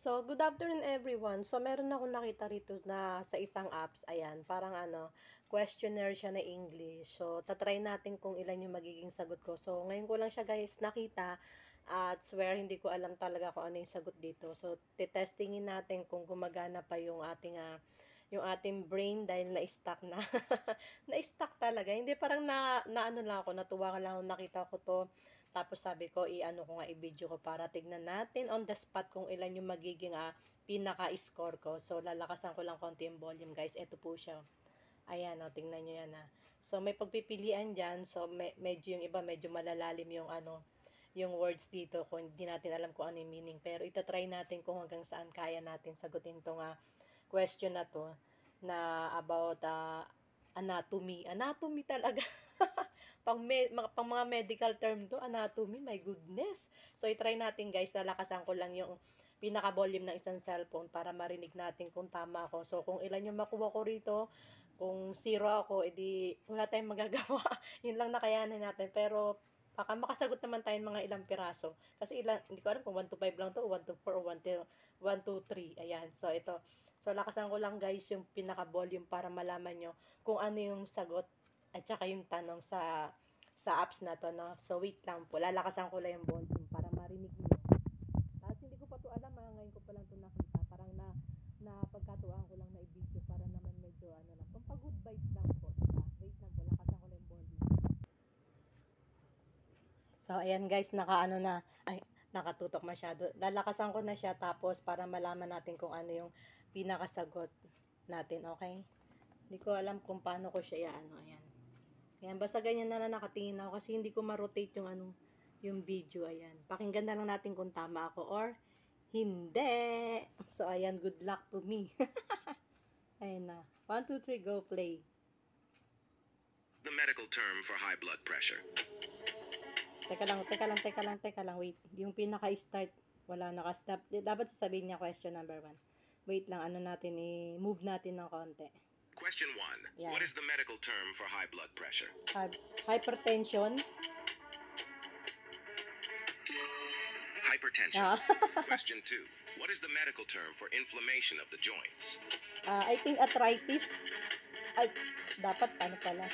So, good afternoon everyone. So, meron akong nakita rito na sa isang apps, ayan, parang questionnaire siya na English. So, tatry natin kung ilan yung magiging sagot ko. So, ngayon ko lang siya guys nakita at swear hindi ko alam talaga kung ano yung sagot dito. So, titestingin natin kung gumagana pa yung ating brain dahil na-stuck na. Na-stuck talaga. Hindi parang na ano lang ako, natuwa lang ako, nakita ko to. Tapos sabi ko, i-ano ko nga, i-video ko para tignan natin on the spot kung ilan yung magiging pinaka-score ko. So, lalakasan ko lang konti yung volume, guys. Ito po siya. Ayan, tingnan nyo yan, So, may pagpipilian dyan. So, medyo yung iba, medyo malalalim yung yung words dito kung hindi natin alam kung ano yung meaning. Pero, try natin kung hanggang saan kaya natin sagutin tong question na to na about anatomy. Anatomy talaga. Pang mga medical term to, anatomy, my goodness. So, i-try natin guys, lalakasan ko lang yung pinaka-volume ng isang cellphone para marinig natin kung tama ako. So, kung ilan yung makuha ko rito, kung zero ako, edi wala tayong magagawa. Yun lang nakayanan natin. Pero, baka makasagot naman tayo mga ilang piraso. Kasi hindi ko alam kung 1 to 5 lang to, 1 to 4, o 1 to 3. Ayan, so ito. So, lakasan ko lang guys yung pinaka-volume para malaman nyo kung ano yung sagot at saka yung tanong sa apps na to, no? So, wait lang po. Lalakasan ko lang yung volume para marinig niyo. Tapos, hindi ko pa to alam, ngayon ko pa lang to nakita. Parang napagkatuwaan ko lang na i-video para naman medyo, lang, pampag-good vibes lang po. Diba? Wait lang po, lakasan ko lang yung volume. So, ayan guys, nakatutok masyado. Lalakasan ko na siya, tapos para malaman natin kung ano yung pinakasagot natin, okay? Hindi ko alam kung paano ko siya ayan. Ayan, basta ganyan na nakatingin ako kasi hindi ko ma-rotate yung video, ayan. Pakinggan na lang natin kung tama ako or hindi. So, ayan, good luck to me. Ayan na. 1, 2, 3, go play. The medical term for high blood pressure. Teka lang, wait. Yung pinaka-start, wala naka-stop. Dapat sasabihin niya question number 1. Wait lang, natin, i-move natin ng konti. Question 1. Yeah. What is the medical term for high blood pressure? Hypertension. Hypertension. Question 2. What is the medical term for inflammation of the joints? I think arthritis. Ay, dapat ano pala?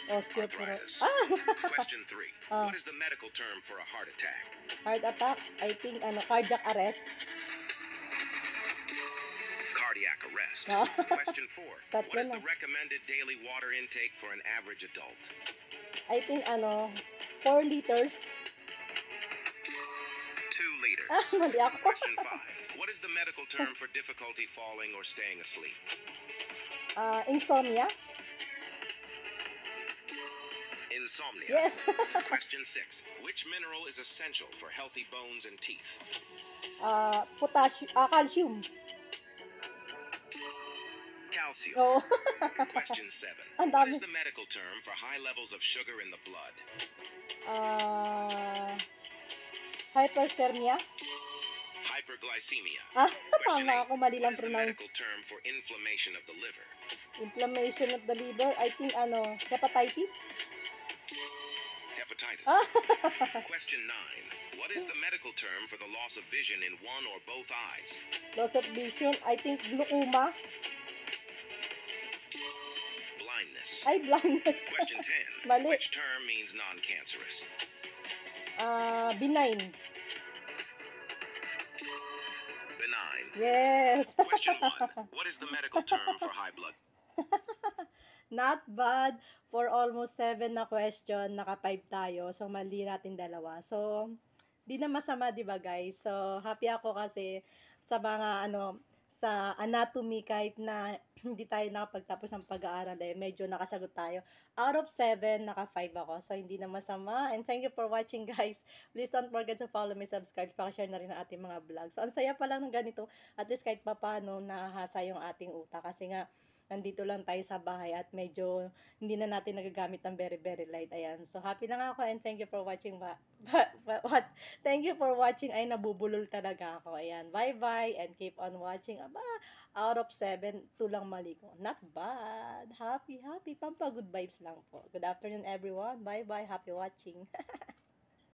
Arthritis. Question 3. What is the medical term for a heart attack? Heart attack? I think cardiac arrest. Cardiac arrest. Question 4. What is the recommended daily water intake for an average adult? I think 4 liters. 2 liters. Mali ako. Question 5. What is the medical term for difficulty falling or staying asleep? Insomnia. Insomnia. Yes. Question 6. Which mineral is essential for healthy bones and teeth? Calcium. Calcium. Oh. Question 7. Ang What dami. is the medical term for high levels of sugar in the blood? Hyperthermia. Hyperglycemia. Tama ako, mali lang What is the pronounce. medical term for inflammation of the liver? Inflammation of the liver. I think hepatitis. Hepatitis. Question 9. What is the medical term for the loss of vision in one or both eyes? Loss of vision. I think glaucoma. Blindness. Ay, blindness. Question 10. Mali. Which term means non-cancerous? Benign. Benign. Yes. Question 1. What is the medical term for high blood? Not bad. For almost 7 na question, naka 5 tayo. So, mali natin dalawa. So, di na masama, di ba guys? So, happy ako kasi sa mga sa anatomy, kahit na hindi tayo nakapagtapos ng pag-aaral, medyo nakasagot tayo. Out of 7, naka 5 ako. So, hindi na masama. And thank you for watching, guys. Please don't forget to follow me, subscribe, pakishare na rin ang ating mga vlogs. So, ang saya pa lang ng ganito. At least kahit paano, nahahasa yung ating utak. Kasi nga, nandito lang tayo sa bahay at medyo hindi na natin nagagamit ng very very light. Ayan. So happy lang ako and thank you for watching. Thank you for watching. Ay, nabubulol talaga ako. Ayan. Bye bye and keep on watching. Aba, out of 7, 2 lang mali ko. Not bad. Happy. Pampa good vibes lang po. Good afternoon everyone. Bye bye. Happy watching.